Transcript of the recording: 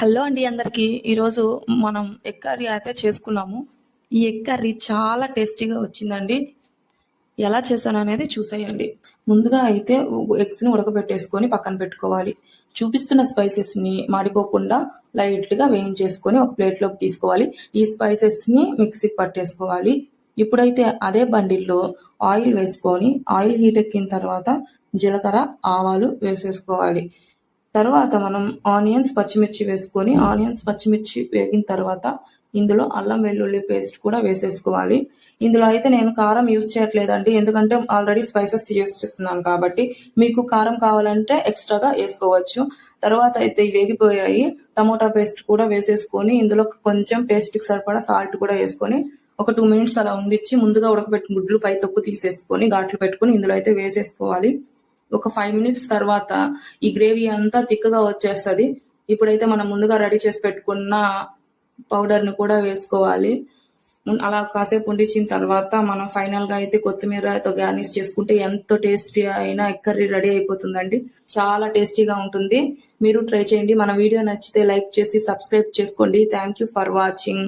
Hello అండి అందరికీ. ఈరోజు మనం ఎగ్ కర్రీ అయితే చేసుకున్నాము. ఈ ఎగ్ కర్రీ చాలా టేస్టీగా వచ్చిందండి. ఎలా చేశాను అనేది చూసేయండి. ముందుగా అయితే ఎగ్స్ని ఉడకబెట్టేసుకొని పక్కన పెట్టుకోవాలి. చూపిస్తున్న స్పైసెస్ని మాడిపోకుండా లైట్గా వేయించేసుకొని ఒక ప్లేట్లోకి తీసుకోవాలి. ఈ స్పైసెస్ని మిక్సీకి పట్టేసుకోవాలి. ఇప్పుడైతే అదే బండిల్లో ఆయిల్ వేసుకొని ఆయిల్ హీట్ ఎక్కిన తర్వాత జీలకర్ర ఆవాలు వేసేసుకోవాలి. తర్వాత మనం ఆనియన్స్ పచ్చిమిర్చి వేసుకొని ఆనియన్స్ పచ్చిమిర్చి వేగిన తర్వాత ఇందులో అల్లం వెల్లుల్లి పేస్ట్ కూడా వేసేసుకోవాలి. ఇందులో అయితే నేను కారం యూజ్ చేయట్లేదండి, ఎందుకంటే ఆల్రెడీ స్పైసెస్ యూజ్ చేస్తున్నాను కాబట్టి. మీకు కారం కావాలంటే ఎక్స్ట్రాగా వేసుకోవచ్చు. తర్వాత అయితే వేగిపోయాయి. టమోటా పేస్ట్ కూడా వేసేసుకొని ఇందులో కొంచెం పేస్ట్కి సరిపడా సాల్ట్ కూడా వేసుకొని ఒక 2 minutes అలా ఉండిచ్చి ముందుగా ఉడకబెట్టిన గుడ్లు పై తొక్కు తీసేసుకొని ఘాట్లు పెట్టుకొని ఇందులో అయితే వేసేసుకోవాలి. ఒక 5 minutes తర్వాత ఈ గ్రేవీ అంతా థిక్గా వచ్చేస్తుంది. ఇప్పుడైతే మనం ముందుగా రెడీ చేసి పెట్టుకున్న పౌడర్ని కూడా వేసుకోవాలి. అలా కాసేపు ఉండిచ్చిన తర్వాత మనం ఫైనల్గా అయితే కొత్తిమీరతో గార్నిష్ చేసుకుంటే ఎంతో టేస్టీ అయినా ఎగ్ కర్రీ రెడీ అయిపోతుందండి. చాలా టేస్టీగా ఉంటుంది. మీరు ట్రై చేయండి. మన వీడియో నచ్చితే లైక్ చేసి సబ్స్క్రైబ్ చేసుకోండి. Thank you for watching.